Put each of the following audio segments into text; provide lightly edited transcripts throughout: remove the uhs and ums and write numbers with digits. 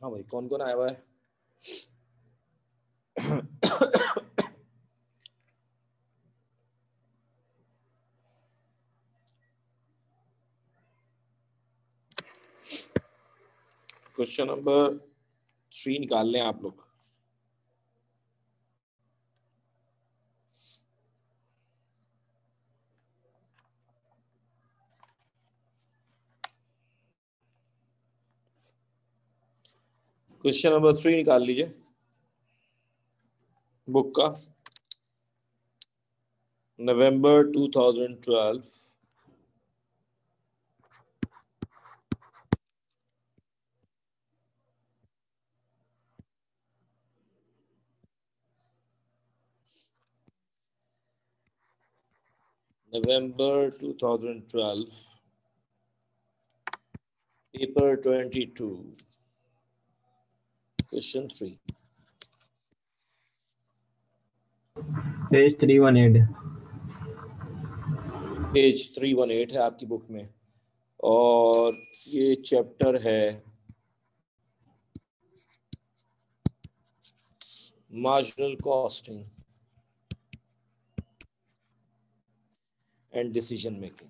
हाँ भाई, कौन कौन आया हुआ है? क्वेश्चन नंबर 3 निकाल लें आप लोग। क्वेश्चन नंबर 3 निकाल लीजिए बुक का। नवंबर 2012 November 2012 paper 22 question 3 page 318 page 318 है आपकी बुक में, और ये चैप्टर है marginal costing and decision making.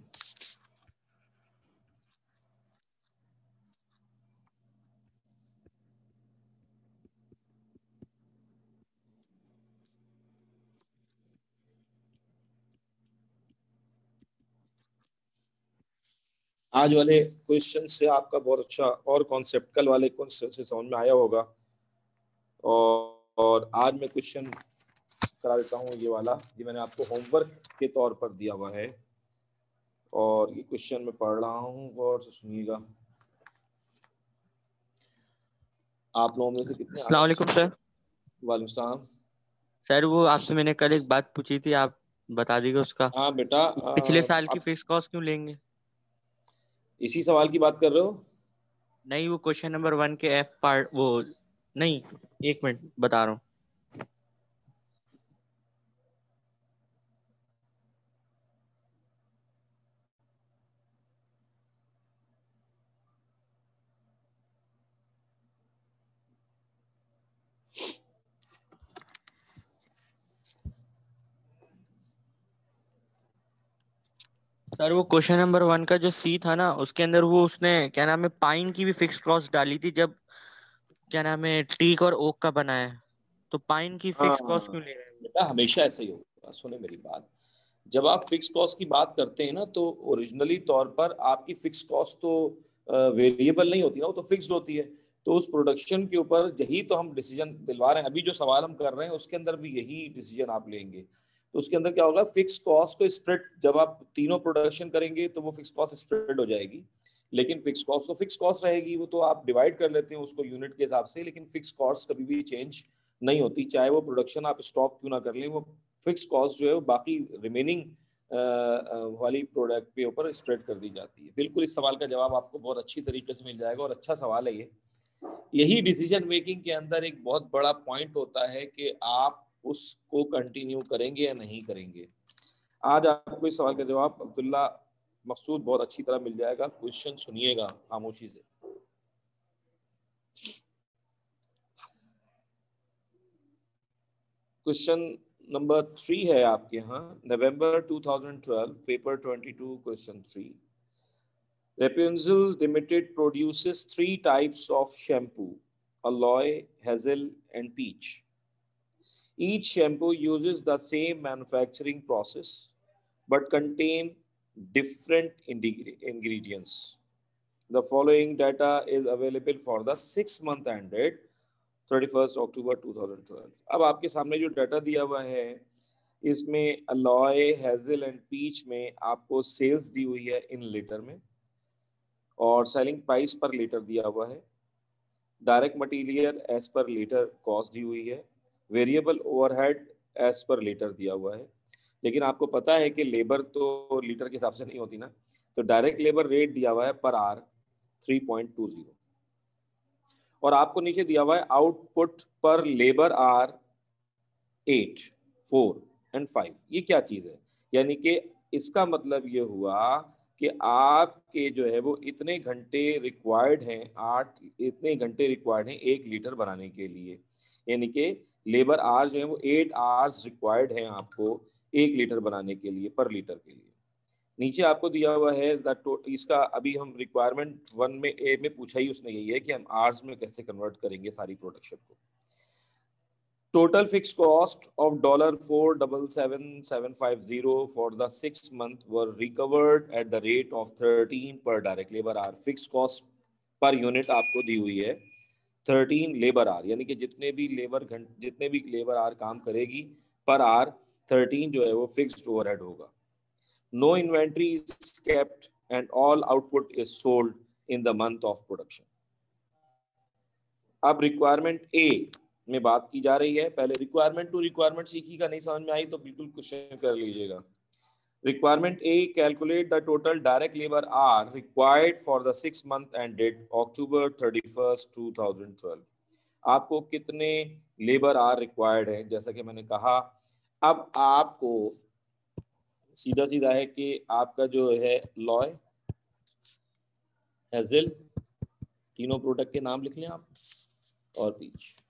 आज वाले क्वेश्चन से आपका बहुत अच्छा और कॉन्सेप्ट कल वाले क्वेश्चन से समझ में आया होगा। और आज मैं क्वेश्चन करा देता हूँ, ये वाला, ये मैंने आपको होमवर्क के तौर पर दिया हुआ है, और ये क्वेश्चन मैं पढ़ रहा हूँ, गौर से सुनिएगा। आप लोगों में से कितने अस्सलाम वालेकुम सर। वालेकुम सलाम। सर वो आपसे मैंने कल एक बात पूछी थी, आप बता दीजिए उसका। हाँ बेटा, पिछले साल की आप फिक्स कॉस्ट क्यों लेंगे? इसी सवाल की बात कर रहे हो? नहीं, वो क्वेश्चन नंबर 1 के एफ पार्ट, वो नहीं, एक मिनट बता रहा हूँ। सर वो क्वेश्चन नंबर 1 का जो सी था ना, उसके अंदर वो उसने क्या नाम है पाइन की भी फिक्स कॉस्ट डाली थी, जब क्या नाम है टीक और ओक का बना है, तो पाइन की हाँ फिक्स कॉस्ट क्यों ले रहे हैं? बेटा, हमेशा ऐसा ही होगा। सुने मेरी बात, जब आप फिक्स कॉस्ट की बात करते हैं ना, तो ओरिजिनली तौर पर आपकी फिक्स कॉस्ट तो वेरिएबल नहीं होती ना, वो तो फिक्स्ड होती है। तो उस प्रोडक्शन के ऊपर यही तो हम डिसीजन दिलवा रहे हैं। अभी जो सवाल हम कर रहे हैं उसके अंदर भी यही डिसीजन आप लेंगे। तो उसके अंदर क्या होगा, फिक्स कॉस्ट को स्प्रेड, जब आप तीनों प्रोडक्शन करेंगे तो वो फिक्स कॉस्ट स्प्रेड हो जाएगी। लेकिन फिक्स कॉस्ट तो फिक्स कॉस्ट रहेगी, वो तो आप डिवाइड कर लेते हैं उसको यूनिट के हिसाब से। लेकिन फिक्स कॉस्ट कभी भी चेंज नहीं होती, चाहे वो प्रोडक्शन आप स्टॉप क्यों ना कर लें, वो फिक्स कॉस्ट जो है वो बाकी रिमेनिंग वाली प्रोडक्ट के ऊपर स्प्रेड कर दी जाती है। बिल्कुल, इस सवाल का जवाब आपको बहुत अच्छी तरीके से मिल जाएगा, और अच्छा सवाल है ये। यही डिसीजन मेकिंग के अंदर एक बहुत बड़ा पॉइंट होता है कि आप उसको कंटिन्यू करेंगे या नहीं करेंगे। आज आपको इस सवाल का जवाब अब्दुल्ला मकसूद बहुत अच्छी तरह मिल जाएगा। क्वेश्चन सुनिएगा खामोशी से। क्वेश्चन नंबर 3 है आपके यहाँ, नवंबर 2012 paper 22 question 3। Rapunzel Limited produces 3 types of shampoo: Aloe, Hazel, and Peach. Each shampoo uses the same manufacturing process but contain different ingredients. The following data is available for the 6-month ended 31st October 2012. अब आपके सामने जो data दिया हुआ है, इसमें alloy, hazel and peach में आपको सेल्स दी हुई है इन लीटर में, और सेलिंग प्राइस पर लीटर दिया हुआ है। Direct material as per litre cost दी हुई है। Variable overhead as per litre दिया हुआ है। लेकिन आपको पता है कि लेबर तो लीटर के हिसाब से नहीं होती ना, तो डायरेक्ट लेबर रेट दिया हुआ है पर आवर 3.20, और आपको नीचे दिया हुआ है आउटपुट पर लेबर आर 8, 4 एंड 5। ये क्या चीज है? यानी कि इसका मतलब ये हुआ कि आपके जो है वो इतने घंटे रिक्वायर्ड हैं, इतने घंटे रिक्वायर्ड हैं 1 लीटर बनाने के लिए, यानी कि लेबर आवर जो है वो 8 आवर्स रिक्वायर्ड हैं आपको 1 लीटर बनाने के लिए, पर लीटर के लिए। नीचे आपको दिया हुआ है इसका अभी हम रिक्वायरमेंट 1 में ए में पूछा ही उसने यही है कि हम आवर्स में कैसे कन्वर्ट करेंगे सारी प्रोडक्शन को। Total fixed cost of $477,750 for the 6 month were recovered at the rate of 13 per direct labor hour. Fixed cost per unit आपको दी हुई है 13 लेबर आवर, यानी कि जितने भी लेबर आवर काम करेगी पर आवर 13 जो है वो फिक्स्ड ओवरहेड होगा। No inventory is kept and all output is sold in the month of production. अब रिक्वायरमेंट ए में बात की जा रही है। पहले रिक्वायरमेंट टू रिक्वायरमेंट सीखिएगा, नहीं समझ में आई तो बिल्कुल क्वेश्चन कर लीजिएगा। Requirement A, calculate the total direct labour hour required for the 6 month ended October 31, 2012। आपको कितने लेबर आर रिक्वायर्ड है, जैसा कि मैंने कहा। अब आपको सीधा सीधा है कि आपका जो है लॉय, हेजल, तीनों प्रोडक्ट के नाम लिख लें आप, और पीच।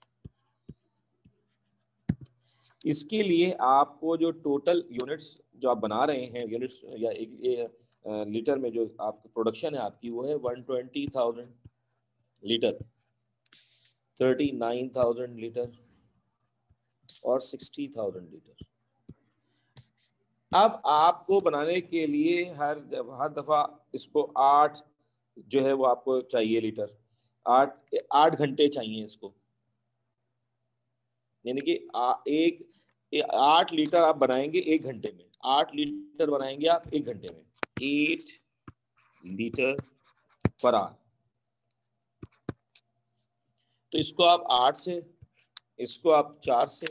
इसके लिए आपको जो टोटल यूनिट्स जो आप बना रहे हैं, यूनिट्स या एक लीटर में जो आपकी प्रोडक्शन है आपकी, वो है 120,000 लीटर, 39,000 लीटर और 60,000 लीटर। अब आपको बनाने के लिए हर दफा इसको 8 जो है वो आपको चाहिए लीटर, 8 घंटे चाहिए इसको, यानी कि 8 लीटर आप बनाएंगे 1 घंटे में, 8 लीटर बनाएंगे आप 1 घंटे में, 8 लीटर पर आवर। तो इसको आप 8 से, इसको आप 4 से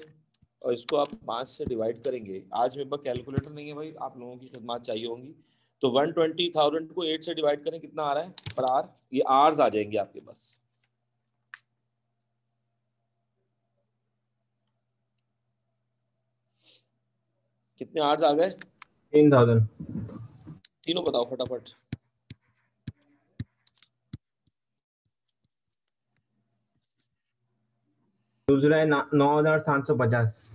और इसको आप 5 से डिवाइड करेंगे। आज मेरे पास कैलकुलेटर नहीं है भाई, आप लोगों की खिदमत चाहिए होंगी। तो 120,000 को 8 से डिवाइड करें, कितना आ रहा है पर आवर, ये आवर्स आ जाएंगे आपके पास। कितने आवर्स आ गए? 3,000। तीनों बताओ फटाफट। दूसरा है 9,750।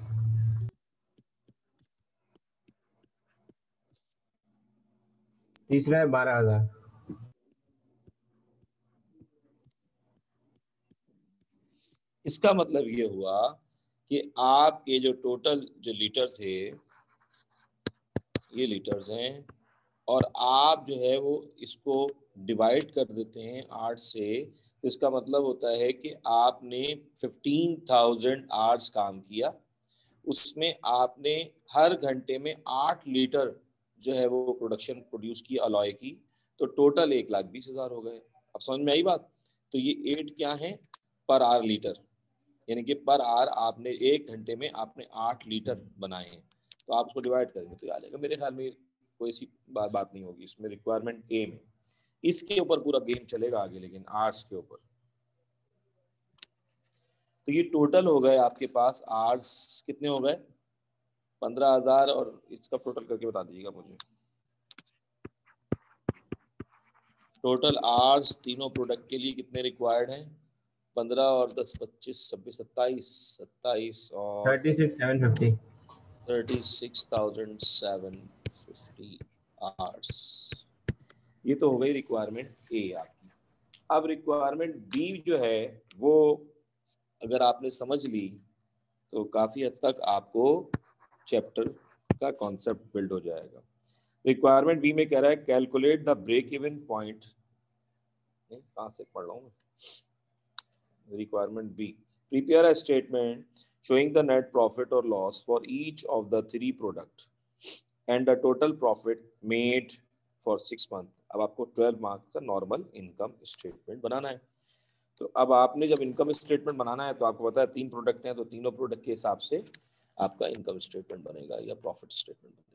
तीसरा है 12,000। इसका मतलब ये हुआ कि आपके जो टोटल जो लीटर थे, ये लीटर्स हैं, और आप जो है वो इसको डिवाइड कर देते हैं 8 से, तो इसका मतलब होता है कि आपने 15,000 आवर्स काम किया, उसमें आपने हर घंटे में 8 लीटर जो है वो प्रोड्यूस की अलॉय की, तो टोटल 1,20,000 हो गए। अब समझ में आई बात? तो ये 8 क्या है? पर आवर लीटर, यानी कि पर आवर आपने 1 घंटे में आपने 8 लीटर बनाए हैं, तो आप उसको डिवाइड करेंगे तो आ जाएगा। मेरे ख्याल में कोई सी बात नहीं होगी इसमें। रिक्वायरमेंट ए में इसके ऊपर पूरा गेम चलेगा आगे, लेकिन आर्ट्स के ऊपर। तो ये टोटल हो गए आपके पास आर्ट्स कितने हो गए? 15,000, और इसका टोटल करके बता दीजिएगा मुझे। टोटल आर्ट्स तीनों प्रोडक्ट के लिए कितने रिक्वायर्ड हैं? 15 और 10, 25, 26, 27 और 36,750। 36,750 आवर्स। ये तो हो गई रिक्वायरमेंट ए आपकी। अब रिक्वायरमेंट बी जो है वो अगर आपने समझ ली तो काफी हद तक आपको चैप्टर का कॉन्सेप्ट बिल्ड हो जाएगा। रिक्वायरमेंट बी में कह रहा है calculate the break even point, कहां से पढ़ रहा हूं मैं? Requirement B, prepare a statement showing the net profit or loss for each of the 3 products and the total profit made for 6 months. अब आपको 12 मार्क्स का नॉर्मल इनकम स्टेटमेंट बनाना है। तो अब आपने जब इनकम स्टेटमेंट बनाना है तो आपको पता है 3 प्रोडक्ट हैं, तो तीनों प्रोडक्ट के हिसाब से आपका इनकम स्टेटमेंट बनेगा या प्रॉफिट स्टेटमेंट बनेगा।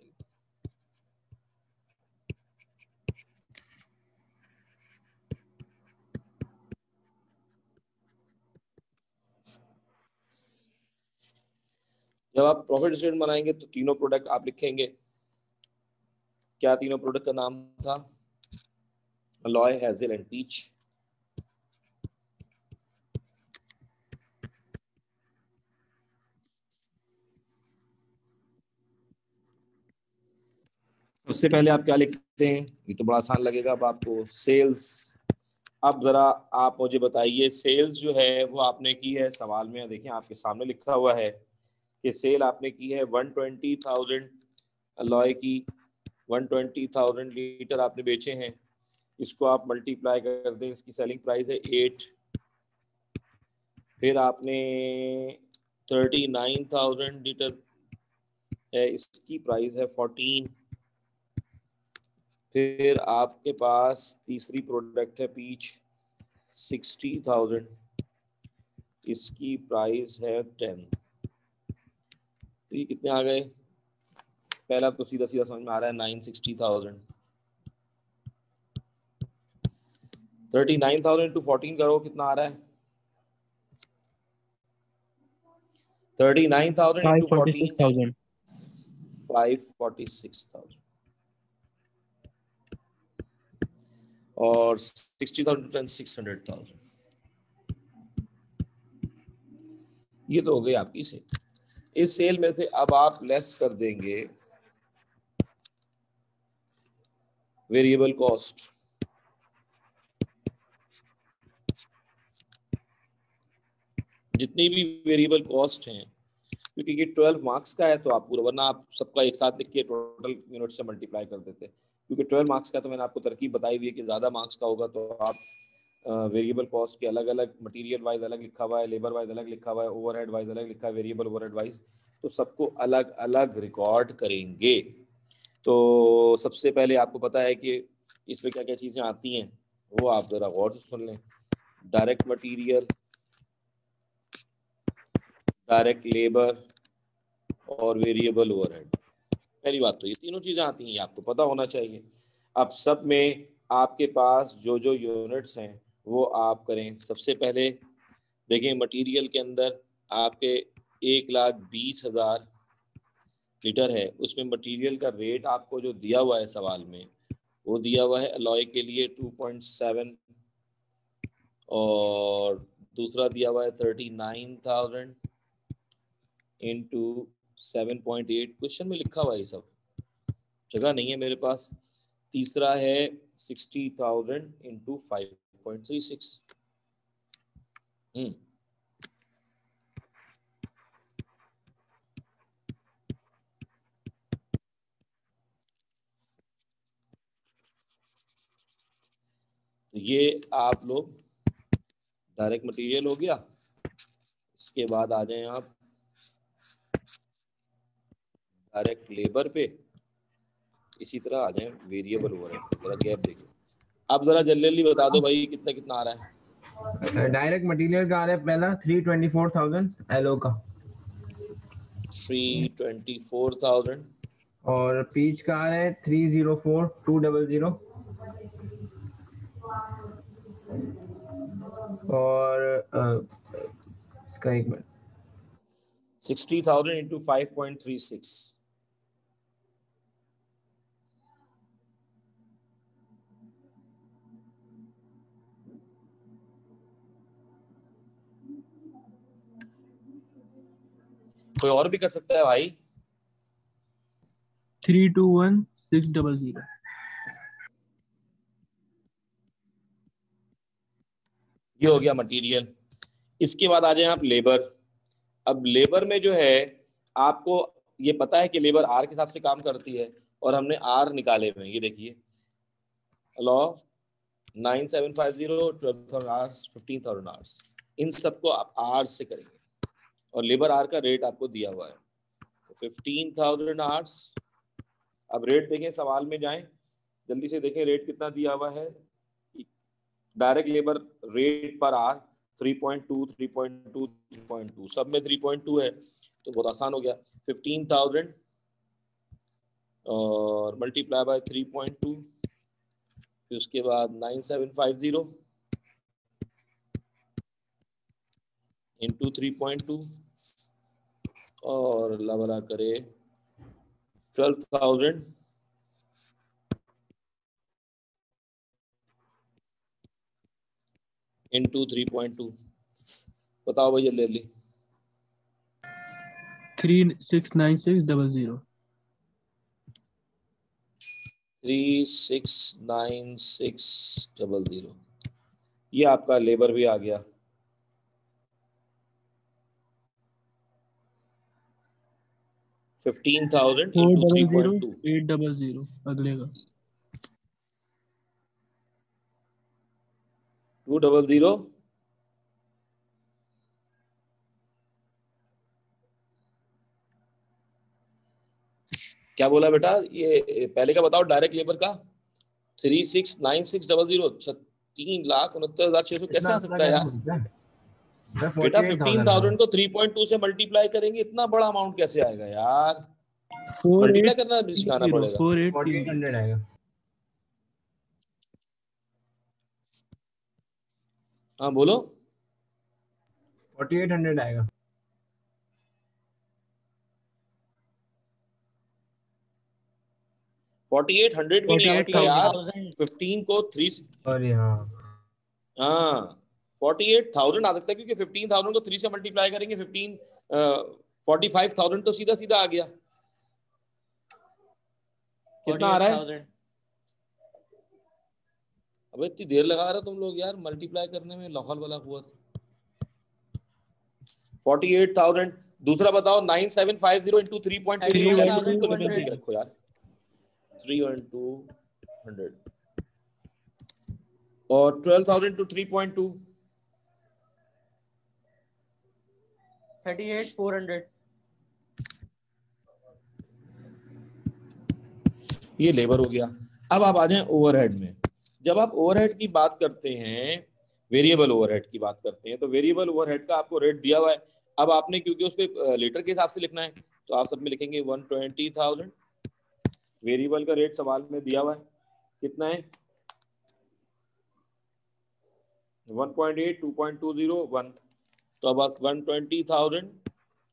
जब आप प्रॉफिट स्टेटमेंट बनाएंगे तो तीनों प्रोडक्ट आप लिखेंगे। क्या तीनों प्रोडक्ट का नाम था? alloy, hazel and peach. सबसे पहले आप क्या लिखते हैं, ये तो बड़ा आसान लगेगा अब आपको, सेल्स। अब जरा आप मुझे बताइए सेल्स जो है वो आपने की है, सवाल में देखिए आपके सामने लिखा हुआ है कि सेल आपने की है 120,000 अलॉय की, 120,000 लीटर आपने बेचे हैं। इसको आप मल्टीप्लाई कर दें, इसकी सेलिंग प्राइस है 8। फिर आपने 39,000 लीटर है, इसकी प्राइस है 14। फिर आपके पास तीसरी प्रोडक्ट है पीच, 60,000, इसकी प्राइस है 10। तो ये कितने आ गए, पहला तो सीधा सीधा समझ में आ रहा है 960,000। 39,000 इंटू 14 करो, कितना आ रहा है, 39,000 इंटू 14, 546,000। 546,000 और 60,000 600,000। ये तो हो गई आपकी सेल। इस सेल में से अब आप लेस कर देंगे वेरिएबल कॉस्ट। जितनी भी वेरिएबल कॉस्ट हैं, क्योंकि ये 12 मार्क्स का है तो आप पूरा, वरना आप सबका एक साथ लिख के टोटल यूनिट से मल्टीप्लाई कर देते। क्योंकि 12 मार्क्स का तो मैंने आपको तरकीब बताई हुई है कि ज़्यादा मार्क्स का होगा तो आप वेरिएबल कॉस्ट के अलग अलग, मटेरियल वाइज अलग लिखा हुआ है, लेबर वाइज अलग लिखा हुआ है, ओवरहेड वाइज अलग लिखा है, वेरिएबल ओवरहेड वाइज, तो सबको अलग अलग रिकॉर्ड करेंगे। तो सबसे पहले आपको पता है कि इसमें क्या क्या चीज़ें आती हैं, वो आप ज़रा गौर से सुन लें। डायरेक्ट मटीरियल, डायरेक्ट लेबर और वेरिएबल ओवरहेड। पहली बात तो ये तीनों चीज़ें आती हैं, ये आपको पता होना चाहिए। अब सब में आपके पास जो जो यूनिट्स हैं वो आप करें। सबसे पहले देखें मटेरियल के अंदर आपके 1,20,000 लीटर है, उसमें मटेरियल का रेट आपको जो दिया हुआ है सवाल में, वो दिया हुआ है अलॉय के लिए 2.7 और दूसरा दिया हुआ है 39,000 इंटू 7.8। क्वेश्चन में लिखा हुआ है, ये सब जगह नहीं है मेरे पास। तीसरा है 60,000 इंटू 5.36। तो ये आप लोग डायरेक्ट मटेरियल हो गया। इसके बाद आ जाएं आप डायरेक्ट लेबर पे, इसी तरह आ जाएं वेरिएबल ओवरहेड। जरा गैप देखो, आप जरा जल्दी बता दो भाई कितना कितना आ रहा है। डायरेक्ट मटेरियल का आ रहा है पहला 324,000 एलओ का, 324,000 और पीच का आ रहा है 304,200, और इसका एक मिनट, 60,000 इंटू 5.36। कोई और भी कर सकता है भाई। 321,600। ये हो गया मटेरियल। इसके बाद आ जाए आप लेबर। अब लेबर में जो है आपको ये पता है कि लेबर आर के हिसाब से काम करती है, और हमने आर निकाले हुए हैं, ये देखिए लॉ 9750 12,000 आवर्स 15,000 आवर्स, इन सबको आप आर से करेंगे और लेबर आर का रेट आपको दिया हुआ है तो 15,000 आवर्स। अब रेट देखें, सवाल में जाएं, जल्दी से देखें रेट कितना दिया हुआ है। डायरेक्ट लेबर रेट पर आर 3.2 3.2 3.2, सब में 3.2 है तो बहुत आसान हो गया। 15,000 और मल्टीप्लाई बाय 3.2, फिर उसके बाद 9750 इंटू 3.2 और अल्लाह भला करे 12,000 इंटू 3.2, बताओ भाई जल्दी जल्दी। 369600। 369600, ये आपका लेबर भी आ गया। $15,000 इंटू 3.2, 400800 अगले का। 200। क्या बोला बेटा? ये पहले का बताओ, डायरेक्ट लेबर का। 369600, 3,69,600 कैसे आ सकता है यार बेटा? 15,000 को 3.2 से मल्टीप्लाई करेंगे, इतना बड़ा अमाउंट कैसे आएगा यार? मल्टीप्लाई करना भी सिखाना पड़ेगा। 4800 आएगा। हाँ बोलो। 4800 आएगा। 4800 भी नहीं आ सकता यार। 15 को 3, अरे हाँ, 48,000 आ सकता है, क्योंकि 15,000 को 3 से मल्टीप्लाई करेंगे, 45,000 तो सीधा सीधा आ गया। कितना आ रहा है? अबे इतनी देर लगा रहे तुम लोग यार मल्टीप्लाई करने में, लाहौल वाला हुआ। 48,000। दूसरा बताओ, 9750 इंटू 3.2 कैलकुलेटर रखो यार। 31200 और 12,000 टू 3.2, 38,400। ये लेबर हो गया। अब आप आ जाएं ओवरहेड में। जब आप ओवरहेड की बात करते हैं, वेरिएबल ओवरहेड की बात करते हैं, तो वेरिएबल ओवरहेड का आपको रेट दिया हुआ है। अब आपने, क्योंकि उस पर लीटर के हिसाब से लिखना है, तो आप सब में लिखेंगे 120,000। वेरिएबल का रेट सवाल में दिया हुआ है, कितना है? 1.8, 2.20, 1। तो अब 120,000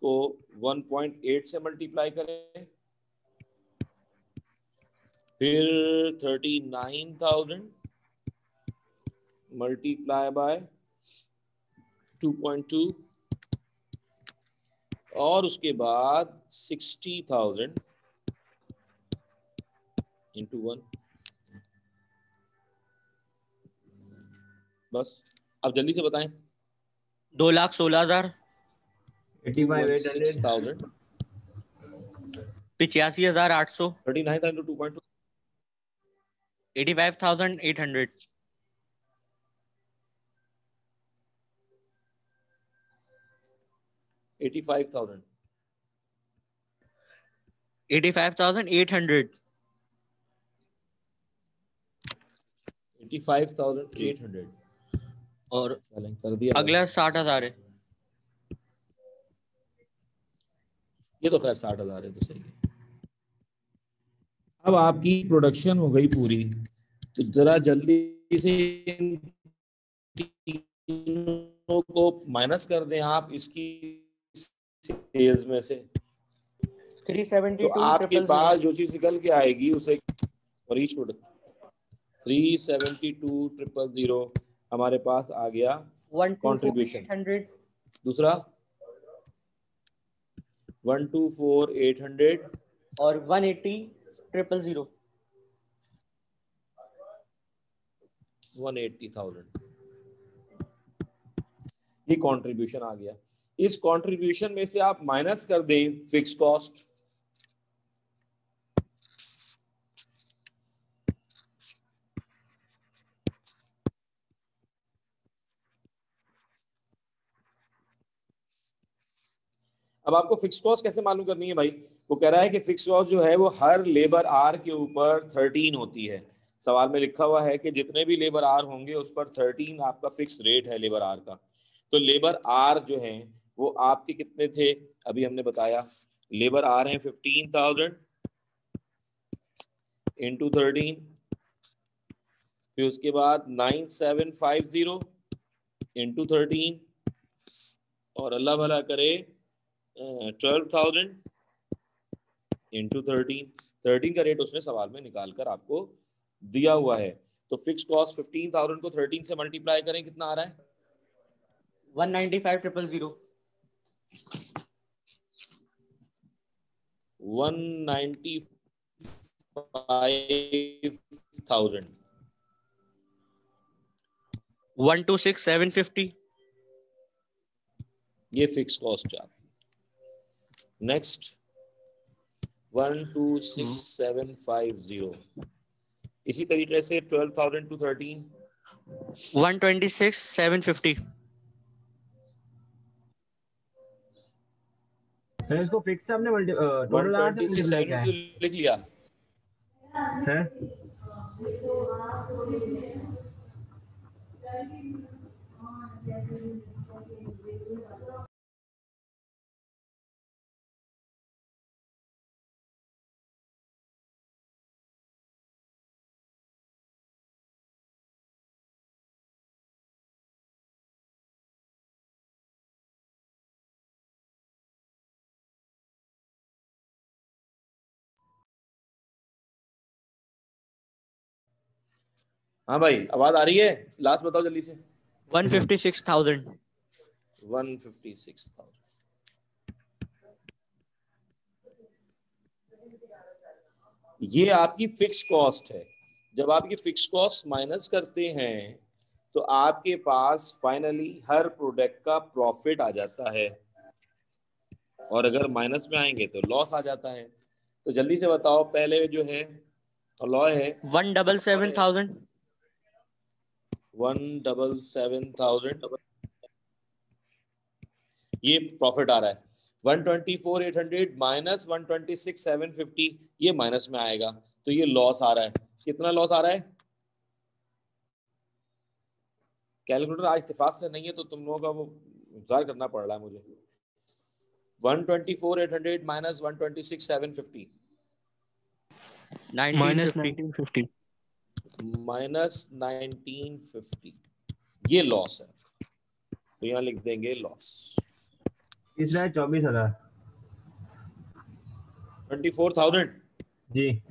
को 1.8 से मल्टीप्लाई करें, फिर 39,000 मल्टीप्लाई बाय 2.2, और उसके बाद 60,000 इंटू 1। बस अब जल्दी से बताएं। 2,16,000। 85,800। 85,800। 39,000 इंटू 2.2, 85,800। 85,000। 85,800। 85,800 और कर दिया। अगला 60,000 है। ये तो खैर 60,000 है, तो सही है। अब आपकी प्रोडक्शन हो गई पूरी, तो जरा जल्दी से इन तीनों को माइनस कर दें आप इसकी सेल्स में से। 372 तो आपके पास जो चीज निकल के आएगी उसे, और ईच प्रोडक्ट 372,000 हमारे पास आ गया कंट्रीब्यूशन। दूसरा 124,800 और 180,000। 180,000 ये कंट्रीब्यूशन आ गया। इस कंट्रीब्यूशन में से आप माइनस कर दें फिक्स कॉस्ट। अब आपको फिक्स कॉस्ट कैसे मालूम करनी है भाई? वो कह रहा है कि फिक्स कॉस्ट जो है वो हर लेबर आर के ऊपर 13 होती है। सवाल में लिखा हुआ है कि जितने भी लेबर आर होंगे उस पर 13 आपका फिक्स रेट है लेबर आर का। तो लेबर आर जो है वो आपके कितने थे? अभी हमने बताया लेबर आर है 15,000 इंटू 13, फिर उसके बाद 9750 इंटू 13, और अल्लाह भला करे 12,000 इंटू 13 का रेट उसने सवाल में निकाल कर आपको दिया हुआ है। तो फिक्स कॉस्ट 15,000 को 13 से मल्टीप्लाई करें, कितना आ रहा है? 195,000. 195,000. 126,750. ये फिक्स कॉस्ट है। नेक्स्ट 126,750। इसी तरीके से 12,000 to 13। 126,750. सर इसको फिक्स से हमने टोटल आर से 126 मल्टीप्लाई किया 7 लिख लिया। है। हाँ भाई आवाज आ रही है? लास्ट बताओ जल्दी से। 156,000. 156,000। ये आपकी फिक्स कॉस्ट है। जब आप ये फिक्स कॉस्ट माइनस करते हैं तो आपके पास फाइनली हर प्रोडक्ट का प्रॉफिट आ जाता है, और अगर माइनस में आएंगे तो लॉस आ जाता है। तो जल्दी से बताओ, पहले जो है लॉ है 177,000. 177,000, ये प्रॉफिट आ रहा है। 124,800 माइनस 126,750, ये माइनस में आएगा, तो ये लॉस आ रहा है। कितना लॉस आ रहा है? कैलकुलेटर आज इत्तेफाक से नहीं है तो तुम लोगों का वो इंतजार करना पड़ रहा है मुझे। 124,800 माइनस 126,750 1950. माइनस 1950, ये लॉस है। तो यहाँ लिख देंगे लॉस। कितना है? 24,000। 24,000। जी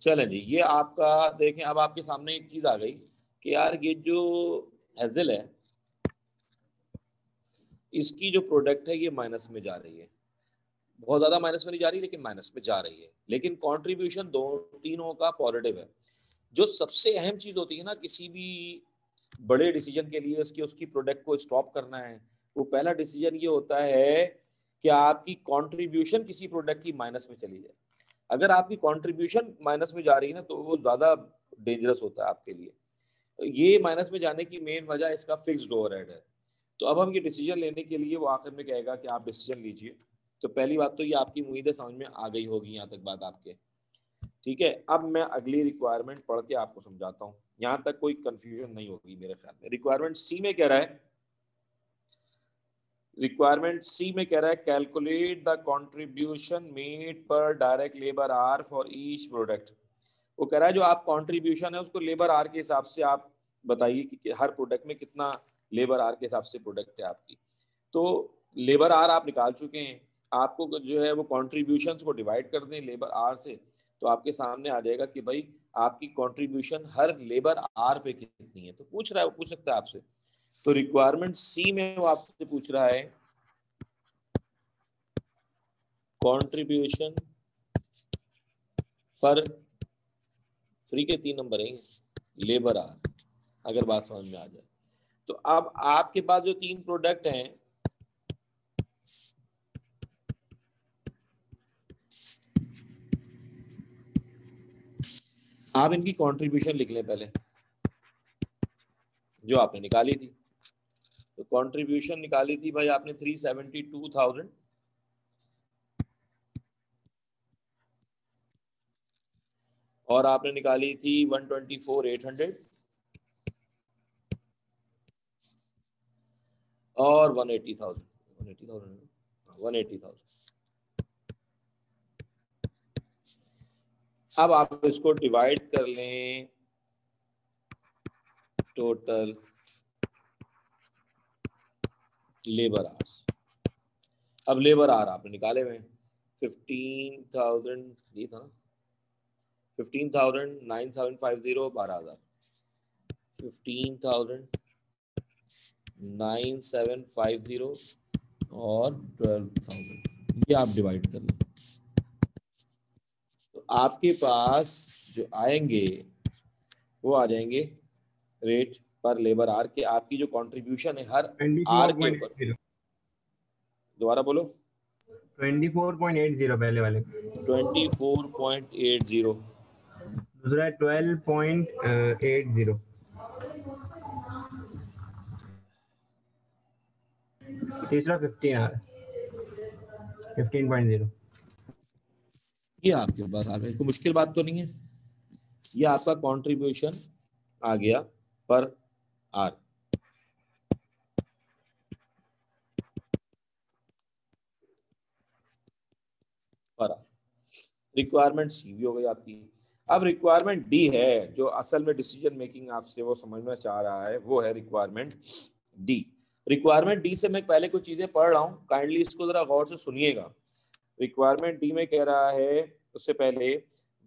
चलें जी, ये आपका देखें। अब आपके सामने एक चीज आ गई कि यार ये जो हेजल है इसकी जो प्रोडक्ट है ये माइनस में जा रही है। बहुत ज्यादा माइनस में नहीं जा रही लेकिन माइनस में जा रही है, लेकिन कंट्रीब्यूशन दो तीनों का पॉजिटिव है। जो सबसे अहम चीज होती है ना किसी भी बड़े डिसीजन के लिए, उसकी प्रोडक्ट को स्टॉप करना है, वो पहला डिसीजन ये होता है कि आपकी कंट्रीब्यूशन किसी प्रोडक्ट की माइनस में चली जाए। अगर आपकी कंट्रीब्यूशन माइनस में जा रही है ना तो वो ज्यादा डेंजरस होता है आपके लिए। तो ये माइनस में जाने की मेन वजह इसका फिक्स्ड ओवरहेड है। तो अब हम ये डिसीजन लेने के लिए वो आखिर में कहेगा कि आप डिसीजन लीजिए। तो पहली बात तो ये आपकी उम्मीद है समझ में आ गई होगी यहाँ तक बात आपके। ठीक है, अब मैं अगली रिक्वायरमेंट पढ़ के आपको समझाता हूँ, यहाँ तक कोई कंफ्यूजन नहीं होगी मेरे ख्याल में। रिक्वायरमेंट सी में कह रहा है, calculate the contribution made per direct labour hour for each product. वो कह रहा है जो आप कंट्रीब्यूशन है उसको लेबर आर के हिसाब से आप बताइए कि हर प्रोडक्ट में कितना लेबर आर के हिसाब से प्रोडक्ट है आपकी। तो लेबर आर आप निकाल चुके हैं, आपको जो है वो कॉन्ट्रीब्यूशन को डिवाइड कर दें लेबर आर से, तो आपके सामने आ जाएगा कि भाई आपकी कंट्रीब्यूशन हर लेबर आर पे कितनी है। तो पूछ रहा है, वो पूछ सकता है आपसे। तो रिक्वायरमेंट सी में वो आपसे पूछ रहा है कंट्रीब्यूशन पर फ्री के 3 नंबर है लेबर आर, अगर बात समझ में आ जाए। तो अब आपके पास जो 3 प्रोडक्ट हैं आप इनकी कंट्रीब्यूशन लिख लें पहले जो आपने निकाली थी। तो कंट्रीब्यूशन निकाली थी भाई आपने 372,000, और आपने निकाली थी 124,800 और 180,000। 180,000। अब आप इसको डिवाइड कर लें टोटल लेबर आवर्स। अब लेबर आवर आपने निकाले हुए 15,000, ये था 15,000, 9,750, 12,000, 15,000, 9,750 और 12,000, ये आप डिवाइड कर लो। तो आपके पास जो आएंगे वो आ जाएंगे रेट पर लेबर आर के, आपकी जो कंट्रीब्यूशन है हर आर के ऊपर। 24.80 दोबारा बोलो। 24.80 पहले वाले, 24.80, दूसरा है 12.80, तीसरा 15.0। ये आपके पास आ गया, कोई मुश्किल बात तो नहीं है। ये आपका कंट्रीब्यूशन आ गया पर आर। पर रिक्वायरमेंट सी भी हो गई आपकी। अब रिक्वायरमेंट डी है जो असल में डिसीजन मेकिंग आपसे वो समझना चाह रहा है, वो है रिक्वायरमेंट डी। रिक्वायरमेंट डी से मैं पहले कुछ चीजें पढ़ रहा हूँ, काइंडली इसको जरा गौर से सुनिएगा। रिक्वायरमेंट डी में कह रहा है, उससे पहले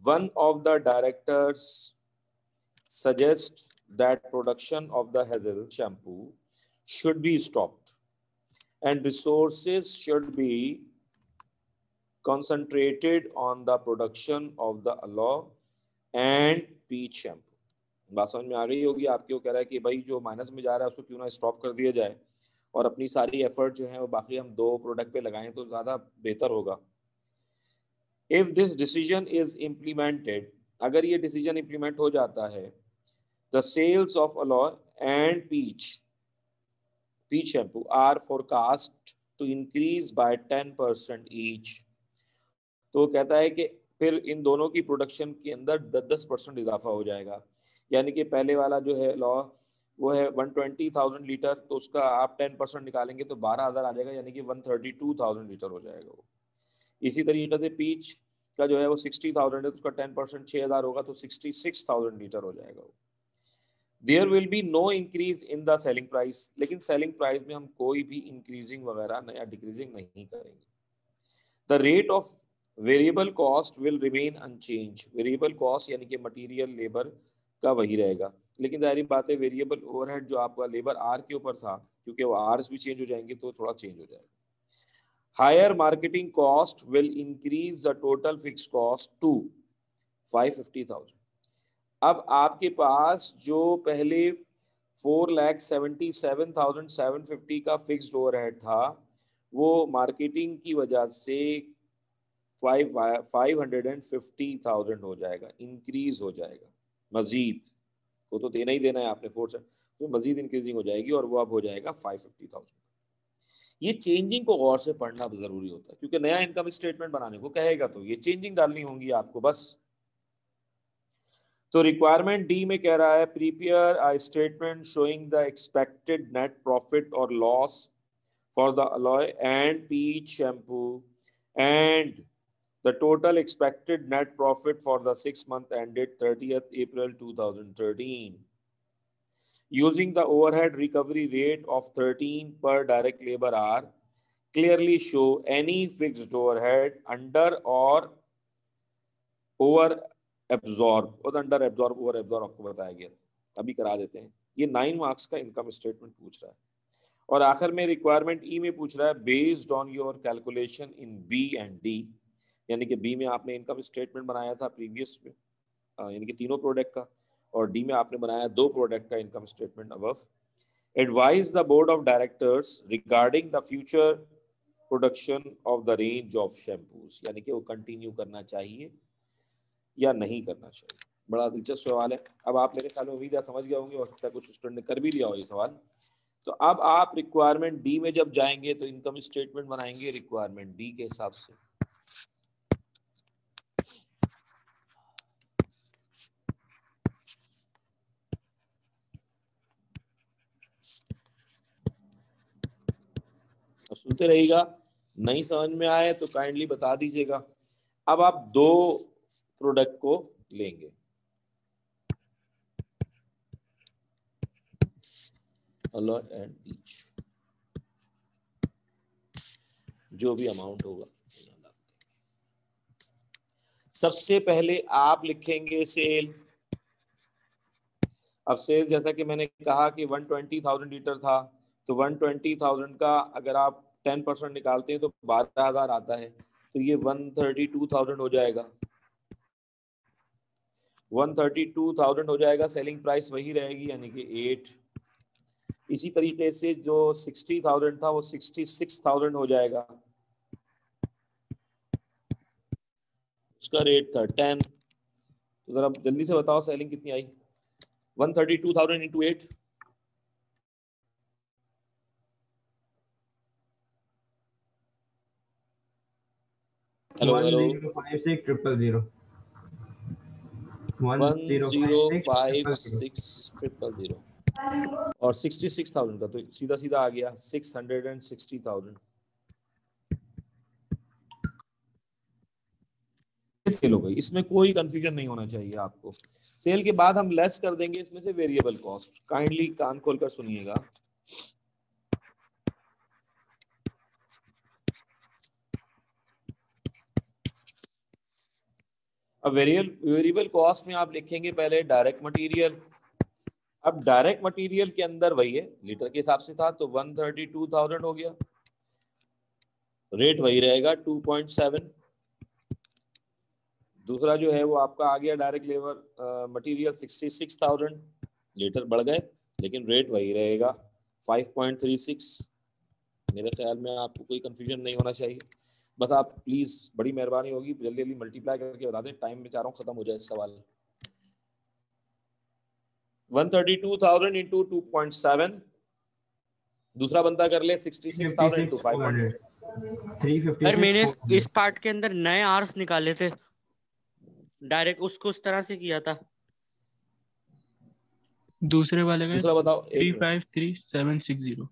one of the directors suggest that production of the hazel shampoo should be stopped and resources should be concentrated on the production of the aloe and peach shampoo। बात समझ में आ गई होगी आपके। वो कह रहा है कि भाई जो माइनस में जा रहा है उसको क्यों ना स्टॉप कर दिया जाए और अपनी सारी एफर्ट जो है वो बाकी हम 2 प्रोडक्ट पे लगाएं तो ज्यादा बेहतर होगा। If this decision is implemented, अगर ये डिसीजन इम्प्लीमेंट हो जाता है, the sales of aloe and peach shampoo are forecast to increase by 10% each। तो वो कहता है कि फिर इन दोनों की प्रोडक्शन के अंदर 10% इजाफा हो जाएगा। यानी कि पहले वाला जो है लॉ वो है 120,000 लीटर, तो उसका आप 10% निकालेंगे तो 12,000 आ जाएगा, यानी कि 132,000 लीटर हो जाएगा वो। इसी तरीके से पीच का जो है वो 60,000 है, तो उसका 10% 6,000 होगा, तो 66,000 लीटर हो जाएगा वो। There will be no increase in the selling price, लेकिन सेलिंग प्राइस में हम कोई भी इंक्रीजिंग वगैरह या डिक्रीजिंग नहीं करेंगे। The rate of variable cost will remain unchanged. Variable cost यानी कि मटेरियल लेबर का वही रहेगा, लेकिन जाहिर बात है वेरिएबल ओवरहेड जो आपका लेबर आर के ऊपर था, क्योंकि वो आर्स भी चेंज हो जाएंगे तो थोड़ा चेंज हो जाएगा। Higher marketing cost will increase the total fix cost to 550,000। अब आपके पास जो पहले 4,77,750 का फिक्स्ड ओवरहेड था, वो मार्केटिंग की वजह से 550,000 हो जाएगा, इंक्रीज हो जाएगा। मजीद को तो देना ही देना है आपने 4 से, तो मजीद इंक्रीजिंग हो जाएगी और वो अब हो जाएगा 550,000। ये चेंजिंग को गौर से पढ़ना जरूरी होता है, क्योंकि नया इनकम स्टेटमेंट बनाने को कहेगा तो ये चेंजिंग डालनी होंगी आपको बस। तो रिक्वायरमेंट डी में कह रहा है, prepare a statement showing the expected net profit और loss for the aloe and peach shampoo and the total expected net profit for the 6 month ended 30th April 2013 using the overhead recovery rate of 13 per direct labor hour। Clearly show any fixed overhead under or over absorb, और under absorb over absorb आपको बताया गया, अभी करा देते हैं। ये 9 marks का इनकम स्टेटमेंट पूछ रहा है। और आखिर में रिक्वायरमेंट ई में पूछ रहा है, based on your calculation in B and D, यानी कि बी में आपने इनकम स्टेटमेंट बनाया था प्रीवियस में, यानी कि तीनों प्रोडक्ट का, और डी में आपने बनाया 2 प्रोडक्ट का income statement above. Advise the board of directors regarding the future production of the range of shampoos, यानी कि वो कंटिन्यू करना चाहिए या नहीं करना चाहिए। बड़ा दिलचस्प सवाल है। अब आप मेरे ख्याल में उम्मीद है समझ गए होंगे, और कुछ स्टूडेंट ने कर भी लिया हो ये सवाल। तो अब आप रिक्वायरमेंट डी में जब जाएंगे तो इनकम स्टेटमेंट बनाएंगे रिक्वायरमेंट डी के हिसाब से। अब सुनते रहिएगा, नहीं समझ में आए तो काइंडली बता दीजिएगा। अब आप 2 प्रोडक्ट को लेंगे, aloe एंड पीच, जो भी अमाउंट होगा। सबसे पहले आप लिखेंगे सेल, अब सेल्स जैसा कि मैंने कहा कि 120,000 लीटर था, तो 120,000 का अगर आप 10% निकालते हैं तो 12,000 आता है, तो ये 132,000 हो जाएगा। 132,000 हो जाएगा, सेलिंग प्राइस वही रहेगी यानी कि 8। इसी तरीके से जो 60,000 था वो 66,000 हो जाएगा, उसका रेट था 10। तो जरा जल्दी से बताओ सेलिंग कितनी आई? 132,000 इंटू 8, हेलो हेलो, 1056,000 1056,000 और 66,000 का तो सीधा सीधा आ गया 660,000। सेल हो गई, इसमें कोई कंफ्यूजन नहीं होना चाहिए आपको। सेल के बाद हम लेस कर देंगे इसमें से वेरिएबल कॉस्ट, काइंडली कान खोलकर सुनिएगा। अब वेरिएबल कॉस्ट में आप लिखेंगे पहले डायरेक्ट मटेरियल। अब डायरेक्ट मटेरियल के अंदर वही है, लीटर के हिसाब से था तो 132,000 हो गया, रेट वही रहेगा 2.7। दूसरा जो है वो आपका आ गया डायरेक्ट लेबर मटेरियल 66,000, लीटर बढ़ गए लेकिन रेट वही रहेगा 5.36। मेरे ख्याल में आपको कोई कंफ्यूजन नहीं होना चाहिए। बस आप प्लीज, बड़ी मेहरबानी होगी, जल्दी जल्दी मल्टीप्लाई करके बता दें, टाइम में चाह रहा हूँ खत्म हो जाए सवाल। 132,000 इंटू 2.7, दूसरा बंदा कर ले 66,000 इंटू 5.3। 356 सर मैंने इस 400 पार्ट के अंदर नए आर्स निकाले थे, डायरेक्ट उसको उस तरह से किया था। दूसरे वाले का दूसरा बताओ, एक मिनट। 353760।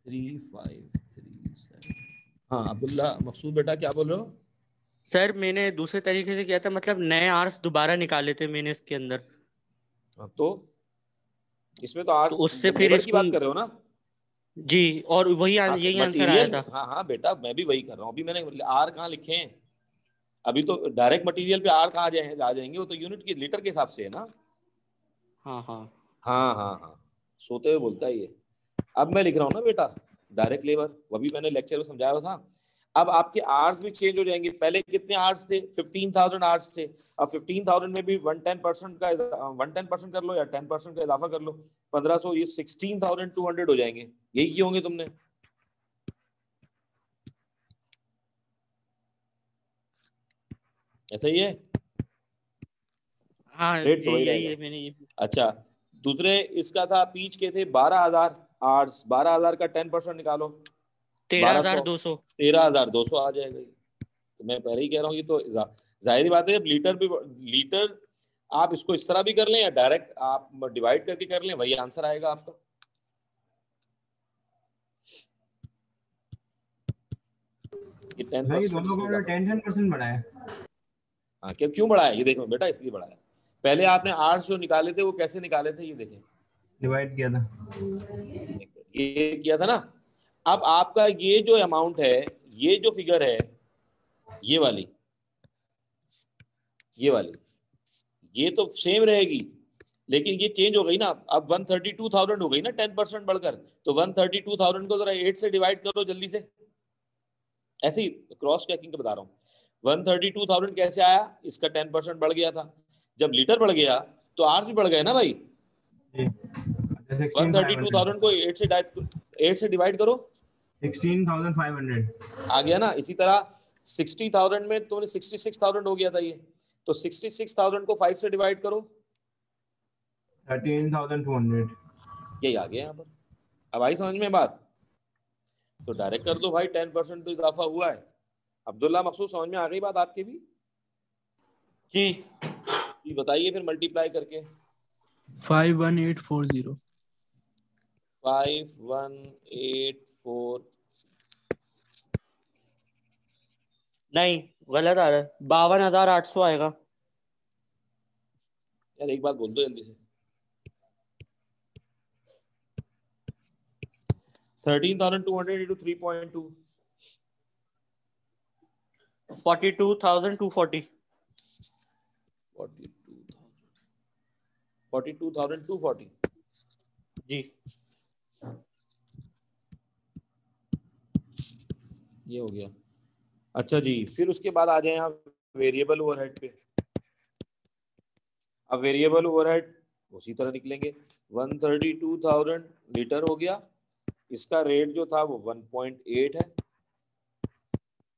3537। हाँ अब्दुल्ला मकसूद बेटा क्या बोल रहे हो? सर मैंने दूसरे तरीके से किया था, मतलब नए आर्स दोबारा निकाले थे मैंने इसके अंदर, हाँ, तो इसमें तो आज तो उससे फिर लेबर की इसको। बात कर रहे हो ना? जी, और वही हाँ यही आंसर आया मटेरियल, था। हाँ हाँ बेटा मैं भी वही कर रहा हूँ। अभी मैंने आर कहाँ लिखे हैं? अभी तो डायरेक्ट मटेरियल पे आर कहाँ आ जाएंगे? वो तो यूनिट के लीटर के हिसाब से है ना। हाँ हाँ। हाँ हाँ हाँ, सोते हुए बोलता है ये। अब मैं लिख रहा हूँ ना बेटा डायरेक्ट लेबर, वो भी मैंने लेक्चर में समझाया था। अब आपके आवर्स भी चेंज हो जाएंगे। पहले कितने आवर्स थे? 15,000 आवर्स थे। अब 15,000 में भी 110% का 110% कर लो या 10% का इजाफा कर लो, 1,500, ये 16,200 हो जाएंगे। यही किए होंगे तुमने। ऐसा ही है, हाँ रेट तो जी, वही यही रहेगा। है मैंने ये। अच्छा, दूसरे इसका था पीच के थे 12,000 आवर्स, 12,000 का 10% निकालो, 1200, 13,200। 13,200 आ जाएगा। तो मैं पहले ही कह रहा हूँ, ये तो जाहिर बात है। जब लीटर भी, लीटर आप इसको इस तरह भी कर लें या डायरेक्ट आप डिवाइड करके कर लें, वही आंसर आएगा आपका। ये 10% दोनों इसमें का इजाफा। 10% बढ़ा है। हाँ, क्यों बढ़ाया ये देखो बेटा, इसलिए बढ़ाया। पहले आपने आर्ट्स जो निकाले थे वो कैसे निकाले थे, ये देखें, डिवाइड किया था। ये किया था ना। अब आपका ये जो अमाउंट है, ये जो फिगर है, ये वाली, ये वाली, ये तो सेम रहेगी, लेकिन ये चेंज हो गई ना। अब 132,000 हो गई ना 10% बढ़कर, तो 132,000 को जरा 8 से डिवाइड करो जल्दी से। ऐसे ही क्रॉस चेकिंग का बता रहा हूँ। 132,000 कैसे आया? इसका 10% बढ़ गया था। जब लीटर बढ़ गया तो आर्स भी बढ़ गए ना भाई। 16,500 132,000 को 8 से डिवाइड करो, 16,500 आ गया ना। इसी तरह 60,000 में तुमने 66,000 हो गया था ये, तो 66,000 को 5 से डिवाइड करो, 13,200 यही आ गया यहाँ पर। अब आई समझ में बात? तो डायरेक्ट कर दो भाई, 10% तो इजाफा हुआ है। अब्दुल्ला मकसूद समझ में आ गई बात आपके भी? जी। ये बताइए फिर मल्टीप्लाई करके। 51840। 5184, नहीं, गलत आ रहा है, 52,800 आएगा। यार एक बात बोल दो जल्दी से। 13,200 इंटू 3.2, 42,240। 42,000, 42,240 जी। ये हो गया। अच्छा जी, फिर उसके बाद आ जाए आप वेरिएबल ओवरहेड पे। अब वेरिएबल ओवरहेड उसी तरह निकलेंगे। 132,000 लीटर हो गया, इसका रेट जो था वो 1.8 है,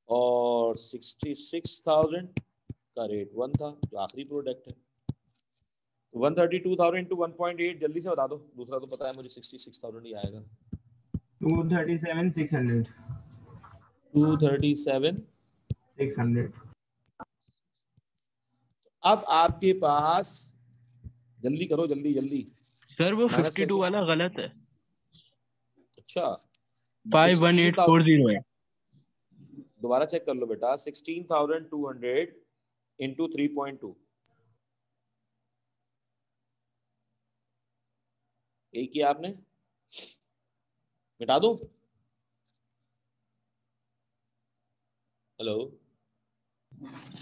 और 66,000 का रेट 1 था, जो आखिरी प्रोडक्ट है। 132,000 इंटू 1.8 जल्दी से बता दो, दूसरा तो पता है मुझे 66,000 ही आएगा। 237,600 237,600। अब आपके पास, जल्दी करो जल्दी जल्दी सर वो माइनस 52 कैसे। वाला गलत है, अच्छा 16,000 51840 है। दोबारा चेक कर लो बेटा। 16,200 इंटू 3.2 यही किया आपने, मिटा दो। हेलो,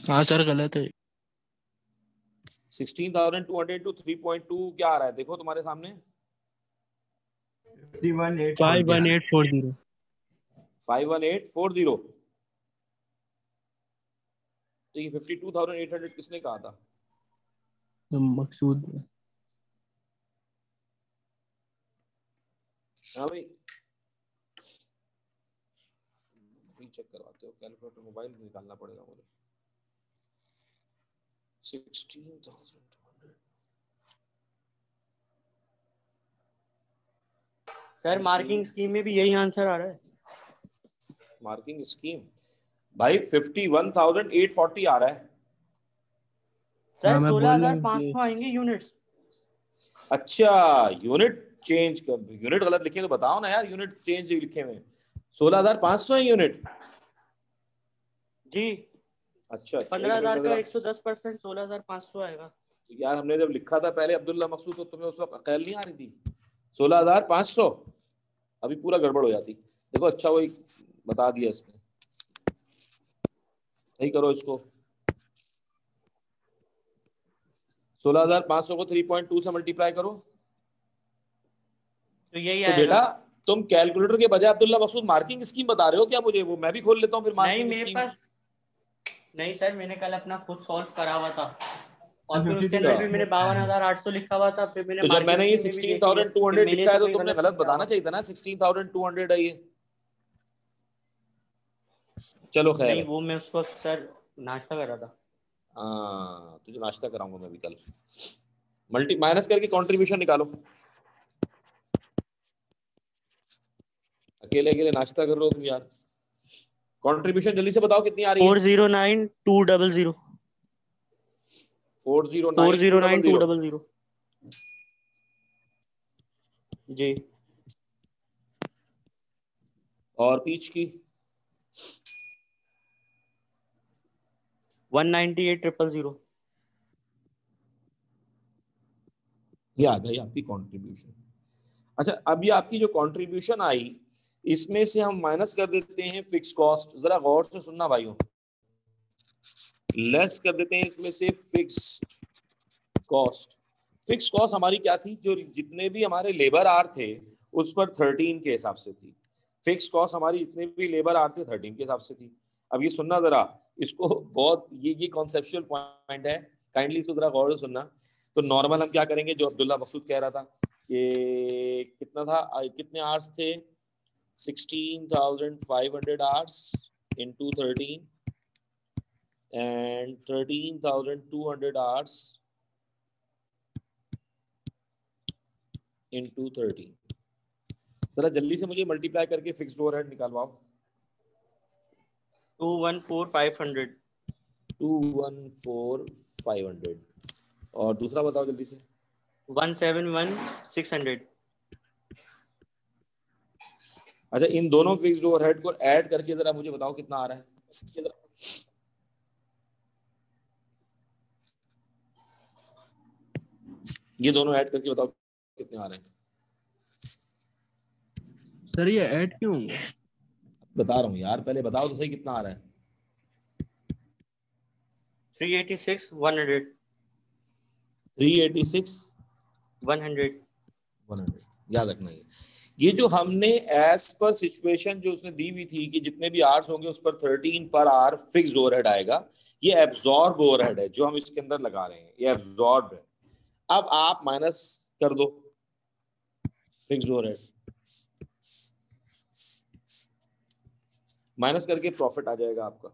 हाँ सर गलत है। 16,200 इंटू 3.2 क्या आ रहा है, देखो तुम्हारे सामने। 51,840 51840। तो ये 52,800 किसने कहा था? मकसूद। हाँ भाई, चेक करवाते हो, कैलकुलेटर मोबाइल निकालना पड़ेगा मुझे। 16,200 सर मार्किंग स्कीम में भी यही आंसर आ रहा है। मार्किंग स्कीम भाई 51,840 आ रहा है। सर मैं बोल रहा हूँ 16,500 आएंगे यूनिट्स। अच्छा, यूनिट चेंज कर, यूनिट गलत लिखे तो बताओ ना यार, यूनिट चेंज लिखे हुए 16,500 है यूनिट। जी। अच्छा 15,000 का 110% 16,500 आएगा। यार हमने जब लिखा था पहले अब्दुल्ला मकसूद, तो तुम्हें उस वक्त अकल नहीं आ रही थी 16,500, अभी पूरा गड़बड़ हो जाती। देखो अच्छा वही बता दिया इसने, सही करो इसको। 16,500 को 3.2 से मल्टीप्लाई करो, तो यही तो आएगा। बेटा तुम कैलकुलेटर के बजाय अब्दुल्ला मकसूद मार्किंग स्कीम बता रहे हो क्या मुझे? वो मैं भी खोल लेता हूँ फिर नहीं मार्किंग मेरे स्कीम। पास नहीं सर, मैंने कल अपना खुद सॉल्व करा हुआ था, और फिर उसके 52 अंदर भी मैंने 52,800 लिखा हुआ था। फिर मैंने तो जब मार्किंग मैंने ये स्कीम में भी देख लिया, फिर 16,200 मैंने लिखा है तो तो कोई तुमने गलत गलत नहीं करा बताना हुआ। चाहिए था ना, 16,200 है ये। चलो खैर नहीं है। वो मैं उस वक्त सर नाश्ता कर रहा था। हाँ तुझे नाश्ता कराऊंगा मैं भी कल। मल्टी माइनस करके कंट्रीब्यूशन निकालो। अकेले अकेले नाश्ता कर रहे हो तुम यार। कंट्रीब्यूशन जल्दी से बताओ कितनी आ रही है। 409,200 409,200 409,200 जी। और पीच की 198,000 ये आ गई आपकी कंट्रीब्यूशन। अच्छा अब ये आपकी जो कंट्रीब्यूशन आई, इसमें से हम माइनस कर देते हैं फिक्स कॉस्ट। जरा गौर से सुनना भाइयों, लेस कर देते हैं इसमें से फिक्स्ड कॉस्ट। फिक्स कॉस्ट हमारी क्या थी, जो जितने भी हमारे लेबर आर थे उस पर 13 के हिसाब से थी। फिक्स कॉस्ट हमारी जितने भी लेबर आर थे 13 के हिसाब से थी। अब ये सुनना जरा, इसको बहुत ये कॉन्सेप्चुअल पॉइंट है, काइंडली इसको जरा गौर से सुनना। तो नॉर्मल हम क्या करेंगे, जो अब्दुल्ला मकसूद कह रहा था कि कितना था, कितने आवर्स थे, 16,500 hours into 13 and 13,200 hours into 13। जरा जल्दी से मुझे मल्टीप्लाई करके फिक्स्ड ओवरहेड निकालवाओ। 214,500 214,500 और दूसरा बताओ जल्दी से। 171,600 अच्छा इन दोनों फिक्स्ड ओवरहेड को ऐड करके जरा मुझे बताओ कितना आ रहा है। ये दोनों ऐड करके बताओ कितने आ रहे हैं। सर ये ऐड क्यों होंगे? बता रहा हूँ यार, पहले बताओ तो सही कितना आ रहा है। 386,100 386 100। 100 याद रखना। ये जो हमने एज पर सिचुएशन जो उसने दी हुई थी कि जितने भी आवर्स होंगे उस पर 13 पर आवर फिक्स ओवरहेड आएगा, ये एब्जॉर्ब ओवरहेड है जो हम इसके अंदर लगा रहे हैं, ये एब्जॉर्ब है। अब आप माइनस कर दो फिक्स ओवरहेड, माइनस करके प्रॉफिट आ जाएगा आपका।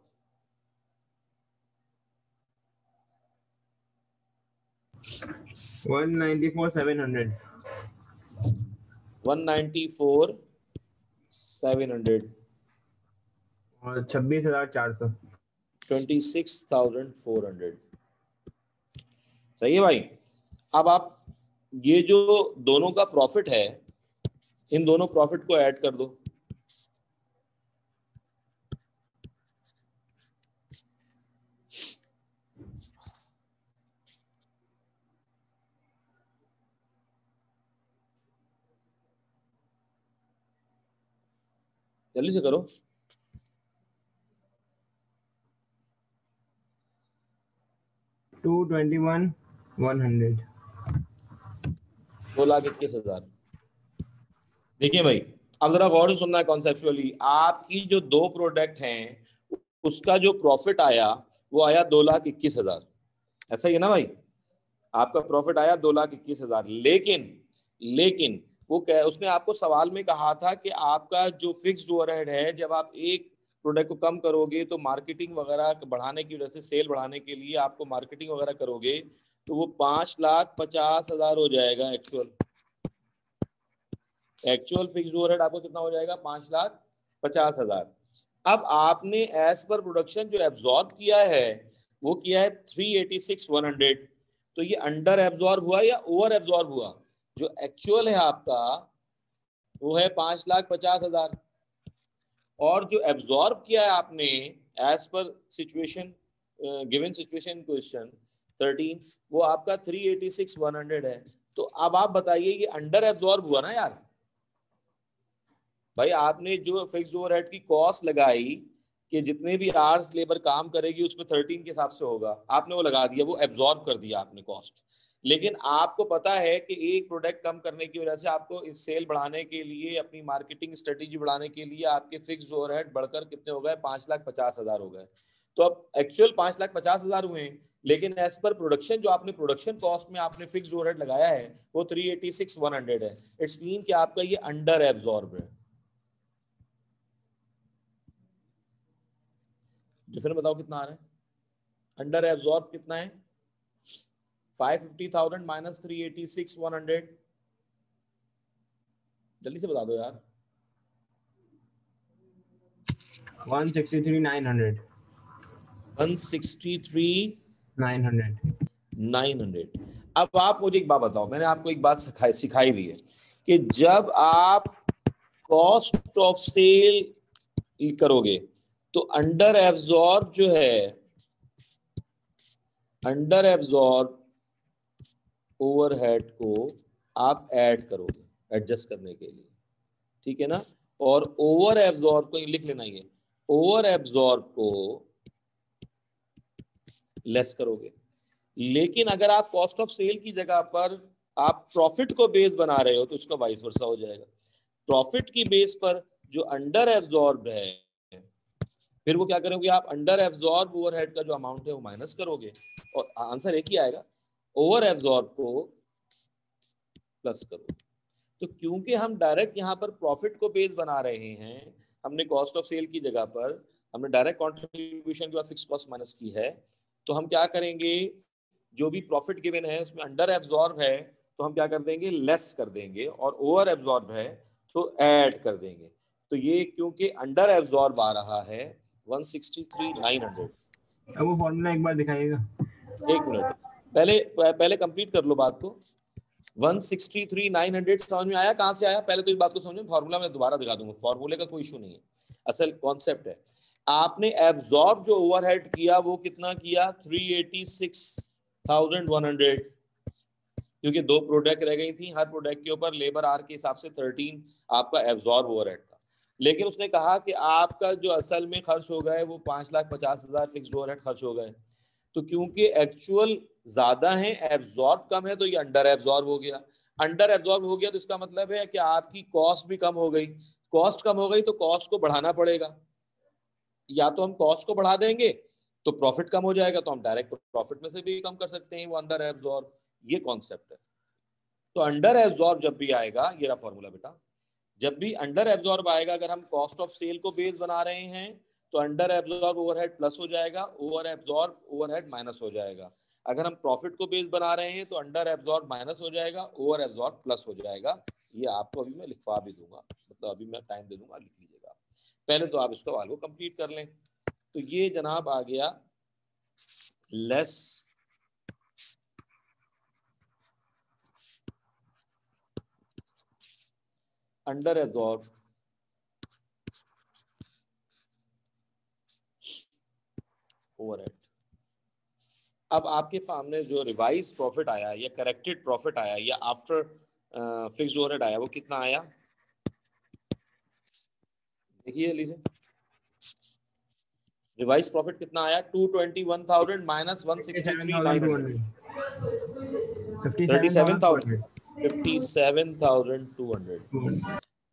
$194,700 194,700 और 26,400। 26,400 सही है भाई। अब आप ये जो दोनों का प्रॉफिट है, इन दोनों प्रॉफिट को ऐड कर दो। जल्दी से करो। 221,100 2,21,000। देखिए भाई, अब जरा गौर से सुनना है कॉन्सेप्चुअली। आपकी जो दो प्रोडक्ट हैं उसका जो प्रॉफिट आया वो आया 2,21,000, ऐसा ही है ना भाई। आपका प्रॉफिट आया 2,21,000, लेकिन वो उसने आपको सवाल में कहा था कि आपका जो फिक्स्ड ओवरहेड है, जब आप एक प्रोडक्ट को कम करोगे तो मार्केटिंग वगैरह बढ़ाने की वजह से, सेल बढ़ाने के लिए आपको मार्केटिंग वगैरह करोगे तो वो 5,50,000 हो जाएगा। एक्चुअल फिक्स्ड ओवरहेड आपको कितना हो जाएगा? 5,50,000। अब आपने एज पर प्रोडक्शन जो एब्जॉर्ब किया है वो किया है 386,100, तो ये अंडर एब्जॉर्ब हुआ या ओवर एब्जॉर्ब हुआ? जो एक्चुअल है आपका वो है 5,50,000, और जो एब्जॉर्ब किया है आपने as per situation, given situation question 13, वो आपका 386,100 है। तो अब आप बताइए ये अंडर एब्जॉर्ब हुआ ना यार भाई। आपने जो फिक्स्ड ओवरहेड की कॉस्ट लगाई कि जितने भी आवर्स लेबर काम करेगी उसमें 13 के हिसाब से होगा, आपने वो लगा दिया, वो एब्जॉर्ब कर दिया आपने कॉस्ट। लेकिन आपको पता है कि एक प्रोडक्ट कम करने की वजह से आपको इस सेल बढ़ाने के लिए, अपनी मार्केटिंग स्ट्रेटेजी बढ़ाने के लिए आपके फिक्स्ड ओवरहेड बढ़कर कितने हो गए? 5,50,000 हो गए। तो अब एक्चुअल 5,50,000 हुए, लेकिन एज पर प्रोडक्शन जो आपने प्रोडक्शन कॉस्ट में आपने फिक्स्ड ओवरहेड लगाया है वो 386,100 है। इट्स मीन कि आपका ये अंडर एब्जॉर्ब है। डिफरेंस बताओ कितना आ रहा है? अंडर एब्जॉर्ब कितना है? 550,000 माइनस 386,100। जल्दी से बता दो यार। 163,900 163,900। अब आप मुझे एक बात बताओ, मैंने आपको एक बात सिखाई भी है कि जब आप कॉस्ट ऑफ सेल करोगे तो अंडर एब्जॉर्ब जो है, अंडर एब्जॉर्ब ओवरहेड को आप ऐड करोगे एडजस्ट करने के लिए, ठीक है ना। और ओवर एब्जॉर्ब को लिख लेना, ये ओवर एब्जॉर्ब को लेस करोगे। लेकिन अगर आप कॉस्ट ऑफ सेल की जगह पर आप प्रॉफिट को बेस बना रहे हो तो उसका वाइस वर्सा हो जाएगा। प्रॉफिट की बेस पर जो अंडर एब्जॉर्ब है, फिर वो क्या करोगे आप? अंडर एब्जॉर्ब ओवरहेड का जो अमाउंट है वो माइनस करोगे और आंसर एक ही आएगा, ओवर एब्जॉर्ब को प्लस करोगे। तो क्योंकि हम डायरेक्ट यहाँ पर प्रॉफिट को बेस बना रहे हैं, हमने कॉस्ट ऑफ सेल की जगह पर हमने डायरेक्ट कंट्रीब्यूशन जो फिक्स कॉस्ट माइनस की है, तो हम क्या करेंगे? जो भी प्रॉफिट गिवन है उसमें अंडर एब्जॉर्ब है तो हम क्या कर देंगे? लेस कर देंगे, और ओवर एब्जॉर्ब है तो ऐड कर देंगे। तो ये क्योंकि अंडर एब्जॉर्ब आ रहा है 163,900। अब वो फॉर्मूला एक बार दिखाइएगा। एक मिनट, पहले कंप्लीट कर लो बात को। 163,900 समझ में आया? कहां से आया पहले तो इस बात को समझो। फॉर्मूला मैं दोबारा दिखा दूंगा, फॉर्मूले का कोई इशू नहीं है, असल कॉन्सेप्ट है। आपने एब्जॉर्ब जो ओवरहेड किया वो कितना किया? 386,100, क्योंकि दो प्रोडक्ट रह गई थी, हर प्रोडक्ट के ऊपर लेबर आर के हिसाब से 13 आपका एब्जॉर्ब ओवरहेड था। लेकिन उसने कहा कि आपका जो असल में खर्च हो गए वो 5,50,000 फिक्स्ड ओवरहेड खर्च हो गए। तो क्योंकि एक्चुअल ज्यादा है, एब्जॉर्ब कम है, तो ये अंडर एब्जॉर्ब हो गया। अंडर एब्जॉर्ब हो गया तो इसका मतलब है कि आपकी कॉस्ट भी कम हो गई। कॉस्ट कम हो गई तो कॉस्ट को बढ़ाना पड़ेगा, या तो हम कॉस्ट को बढ़ा देंगे तो प्रॉफिट कम हो जाएगा, तो हम डायरेक्ट प्रॉफिट में से भी कम कर सकते हैं वो अंडर एब्जॉर्ब। ये कॉन्सेप्ट है। तो अंडर एब्जॉर्ब जब भी आएगा, ये रहा फॉर्मूला बेटा, जब भी अंडर एब्जॉर्ब आएगा, अगर हम कॉस्ट ऑफ सेल को बेस बना रहे हैं तो अंडर एब्जॉर्ब ओवरहेड प्लस हो जाएगा, ओवर एब्जॉर्ब ओवरहेड माइनस हो जाएगा। अगर हम प्रॉफिट को बेस बना रहे हैं तो अंडर एब्जॉर्ब माइनस हो जाएगा, ओवर एब्जॉर्ब प्लस हो जाएगा। ये आपको अभी मैं लिखवा भी दूंगा, मतलब अभी मैं टाइम दे दूंगा, लिख लीजिएगा। पहले तो आप इसको सवाल को कंप्लीट कर लें। तो ये जनाब आ गया लेस अंडर एब्जॉर्ब ओवरहेड। अब आपके सामने जो रिवाइज प्रॉफिट आया या करेक्टेड प्रॉफिट आया या आफ्टर फिक्स्ड ओवरहेड आया, वो कितना आया देखिए जल्दी से। रिवाइज प्रॉफिट कितना आया, 221,000 माइनस 163,900, 37,000, 57,200।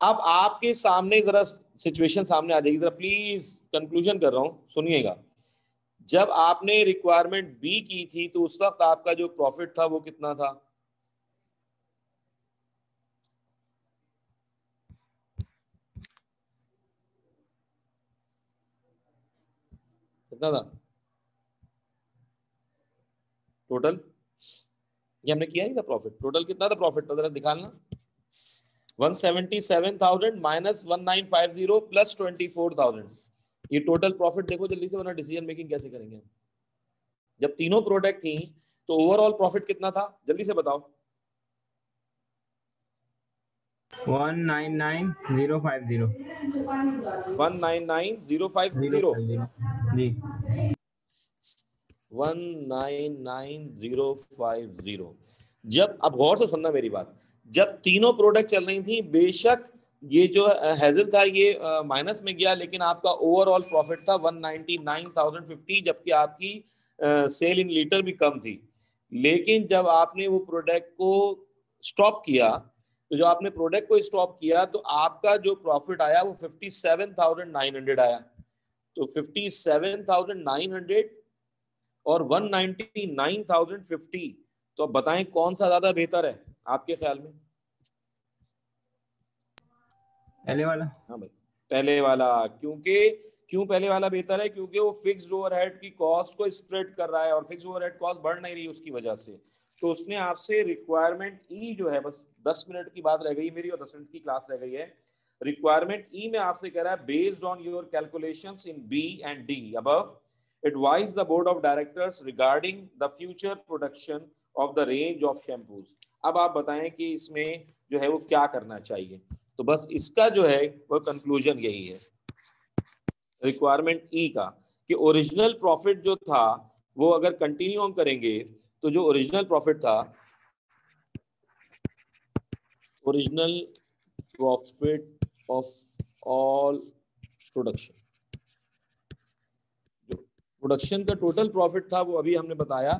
अब आपके सामने जरा सिचुएशन सामने आ जाएगी, जरा प्लीज कंक्लूजन कर रहा हूं, सुनिएगा। जब आपने रिक्वायरमेंट बी की थी तो उस वक्त आपका जो प्रॉफिट था वो कितना था, कितना था टोटल? ये हमने किया ही था प्रॉफिट, टोटल कितना था प्रॉफिट, तो जरा दिखाना। 177,000 माइनस 1950 प्लस 24,000, ये टोटल प्रॉफिट देखो जल्दी से, वरना डिसीजन मेकिंग कैसे करेंगे। जब तीनों प्रोडक्ट थी तो ओवरऑल प्रॉफिट कितना था, जल्दी से बताओ। 199,050 199,050 जी 199,050। जब, अब गौर से सुनना मेरी बात, जब तीनों प्रोडक्ट चल रही थी, बेशक ये जो हेजल था ये माइनस में गया, लेकिन आपका ओवरऑल प्रॉफिट था 199,050, जबकि आपकी सेल इन लीटर भी कम थी। लेकिन जब आपने वो प्रोडक्ट को स्टॉप किया, तो जो आपने प्रोडक्ट को स्टॉप किया तो आपका जो प्रॉफिट आया वो 57,900 आया। तो 57,900 और 199,050, तो अब बताएं कौन सा ज्यादा बेहतर है आपके ख्याल में? पहले वाला। हाँ भाई, पहले वाला। क्यों पहले वाला बेहतर है? क्योंकि वो फिक्स्ड ओवरहेड की कॉस्ट को स्प्रेड कर रहा है और फिक्स्ड ओवरहेड कॉस्ट बढ़ नहीं रही उसकी वजह से। तो उसने आपसे रिक्वायरमेंट ई जो है, बस 10 मिनट की बात रह गई मेरी और 10 मिनट की क्लास रह गई है। रिक्वायरमेंट ई में आपसे कह रहा है, based on your calculations in B and D above, advise the board of directors regarding the future production of the range of shampoos। अब आप बताएं कि इसमें जो है वो क्या करना चाहिए। तो बस इसका जो है वो कंक्लूजन यही है रिक्वायरमेंट ई का, कि ओरिजिनल प्रॉफिट जो था वो अगर कंटिन्यू हम करेंगे तो जो ओरिजिनल प्रॉफिट था, original profit of all production, production का टोटल प्रॉफिट था वो अभी हमने बताया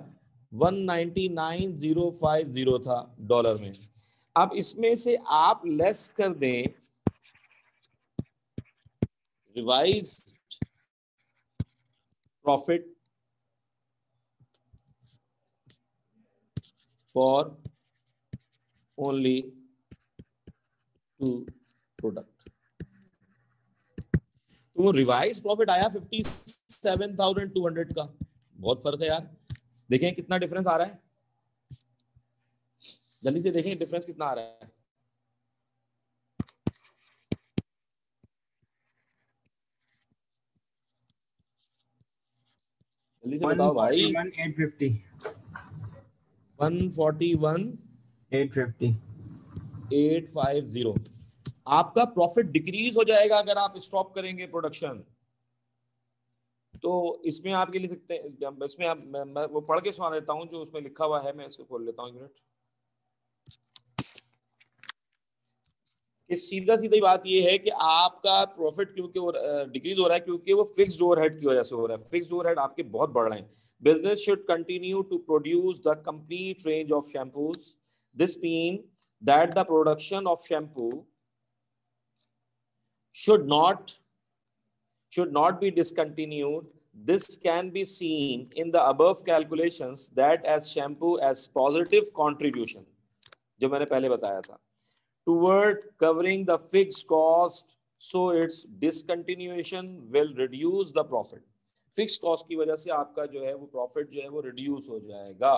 199,050 था डॉलर में। अब इसमें से आप लेस कर दें revise profit for only 2 product, तो वो रिवाइज प्रॉफिट आया 57,200 का। बहुत फर्क है यार, देखें कितना डिफरेंस आ रहा है, जल्दी से देखें डिफरेंस कितना आ रहा है। जल्दी से बताओ भाई। 141,850 आपका प्रॉफिट डिक्रीज हो जाएगा अगर आप स्टॉप करेंगे प्रोडक्शन। तो इसमें आप ये लिख सकते हैं, इसमें आप मैं वो पढ़ के सुना देता हूं जो उसमें लिखा हुआ है, मैं इसको खोल लेता हूं एक मिनट। कि सीधा सीधी बात ये है कि आपका प्रॉफिट क्योंकि डिक्रीज हो रहा है क्योंकि वो फिक्स्ड ओवरहेड की वजह से हो रहा है। फिक्स्ड ओवरहेड आपके बहुत बढ़ रहे हैं। Business should continue to produce the complete range of shampoos, this mean that the production of shampoo should not be discontinued. This can be seen in the above calculations that as shampoo as positive contribution, जो मैंने पहले बताया था, toward covering the fixed cost, so its discontinuation will reduce the profit. Fix cost की वजह से आपका जो है वो प्रॉफिट जो है वो रिड्यूस हो जाएगा।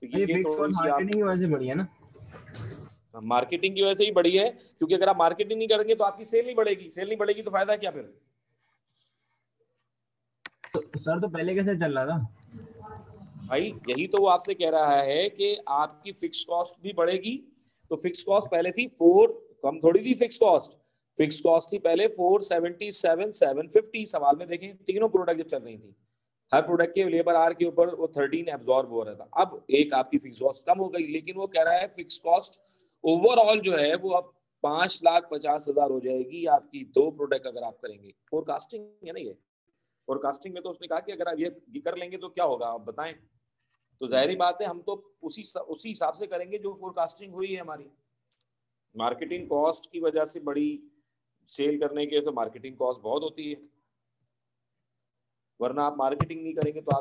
तो ये फिक्स कॉस्ट मार्केटिंग की वजह से बढ़ी है ना? मार्केटिंग की वजह से ही बढ़ी है, क्योंकि अगर आप मार्केटिंग नहीं करेंगे तो आपकी सेल नहीं बढ़ेगी, सेल नहीं बढ़ेगी तो फायदा क्या फिर? तो सर तो पहले कैसे चल रहा था भाई? यही तो वो आपसे कह रहा है कि आपकी फिक्स कॉस्ट भी बढ़ेगी। तो फिक्स कॉस्ट पहले थी 4, कम थोड़ी थी फिक्स कॉस्ट। फिक्स कॉस्ट थी पहले 477 750। सवाल में देखें तीनों प्रोडक्ट जब चल रही थी, हर प्रोडक्ट के लेबर आर के ऊपर वो 13 एब्जॉर्ब हो रहा था। अब एक आपकी फिक्स कॉस्ट कम हो गई, लेकिन वो कह रहा है फिक्स कॉस्ट ओवरऑल जो है वो अब 5,50,000 हो जाएगी आपकी, 2 प्रोडक्ट अगर आप करेंगे। फोरकास्टिंग है ना ये, फोरकास्टिंग में तो उसने कहा कि अगर आप ये कर लेंगे तो क्या होगा आप बताएं। तो जाहिर बात है हम तो उसी हिसाब से करेंगे जो फोरकास्टिंग हुई है हमारी। मार्केटिंग कॉस्ट की वजह से बड़ी सेल करने के तो मार्केटिंग कॉस्ट बहुत होती है, वरना आप मार्केटिंग नहीं करेंगे तो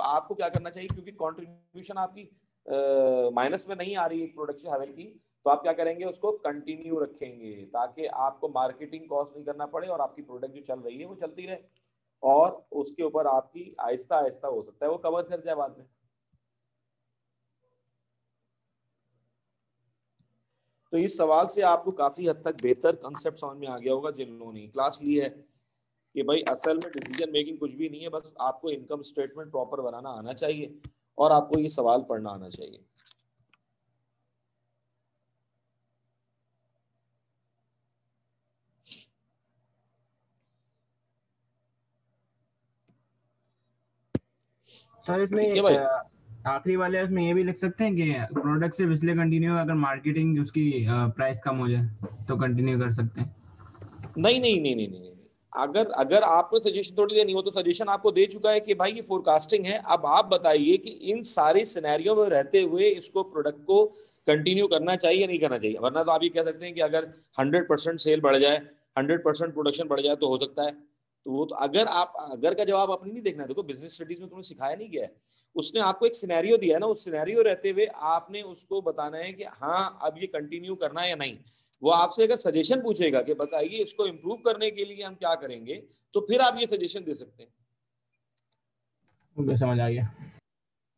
आपको क्या करना चाहिए, क्योंकि कंट्रीब्यूशन आपकी माइनस में नहीं आ रही है प्रोडक्ट से हेवल की, तो आप क्या करेंगे उसको कंटिन्यू रखेंगे ताकि आपको मार्केटिंग कॉस्ट नहीं करना पड़े और आपकी प्रोडक्ट जो चल रही है वो चलती रहे, और उसके ऊपर आपकी आहिस्ता आहिस्ता हो सकता है वो कवर कर जाए बाद में। तो इस सवाल से आपको काफी हद तक बेहतर कंसेप्ट समझ में आ गया होगा जिन लोगों ने क्लास ली है कि भाई असल में डिसीजन मेकिंग कुछ भी नहीं है, बस आपको इनकम स्टेटमेंट प्रॉपर बनाना आना चाहिए और आपको ये सवाल पढ़ना आना चाहिए। सर इसमें आखिरी वाले उसमें ये भी लिख सकते हैं कि प्रोडक्ट सिर्फ इसलिए कंटिन्यू, अगर मार्केटिंग उसकी प्राइस कम हो जाए तो कंटिन्यू कर सकते हैं? नहीं नहीं नहीं नहीं नहीं, नहीं। अगर आपको सजेशन थोड़ी देनी हो तो सजेशन आपको दे चुका है कि भाई ये फोरकास्टिंग है। अब आप बताइए कि इन सारी सिनेरियो में रहते हुए इसको प्रोडक्ट को कंटिन्यू करना चाहिए नहीं करना चाहिए, वरना तो आप ये कह सकते हैं कि अगर 100% सेल बढ़ जाए, 100% प्रोडक्शन बढ़ जाए तो हो सकता है। तो वो तो अगर का जवाब आपने नहीं देखना है। देखो बिजनेस स्टडीज में तुम्हें सिखाया नहीं गया है, उसने आपको एक सिनेरियो दिया है ना, उस सिनेरियो रहते हुए आपने उसको बताना है कि हाँ अब ये कंटिन्यू करना है या नहीं। वो आपसे अगर सजेशन पूछेगा कि बताइए इसको इम्प्रूव करने के लिए हम क्या करेंगे, तो फिर आप ये सजेशन दे सकते हैं। समझ आ गया।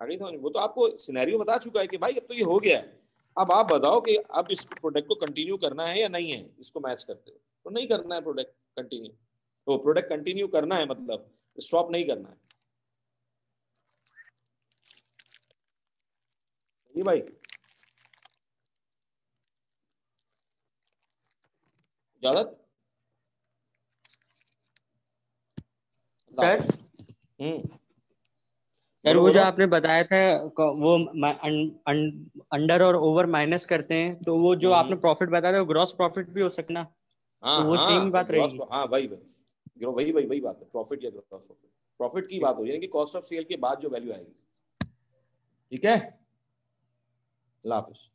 आगे समझ, वो तो आपको सिनेरियो बता चुका है कि भाई अब तो ये हो गया है, अब आप बताओ कि अब इस प्रोडक्ट को कंटिन्यू करना है या नहीं है, इसको मैच करते हो तो नहीं करना है प्रोडक्ट कंटिन्यू, तो प्रोडक्ट कंटिन्यू करना है मतलब स्टॉप नहीं करना है। ये भाई ज्यादा सर सर वो जो आपने बताया था वो अंडर और ओवर माइनस करते हैं, तो वो जो आपने प्रॉफिट बताया था वो ग्रॉस प्रॉफिट भी हो सकना, तो वो सेम ही बात रहेगी। हाँ वही वही बात है, प्रॉफिट या ग्रॉस प्रॉफिट, प्रॉफिट की बात हो रही है कि कॉस्ट ऑफ सेल के बाद जो वैल्यू आएगी। ठीक है, अल्लाह हाफिज।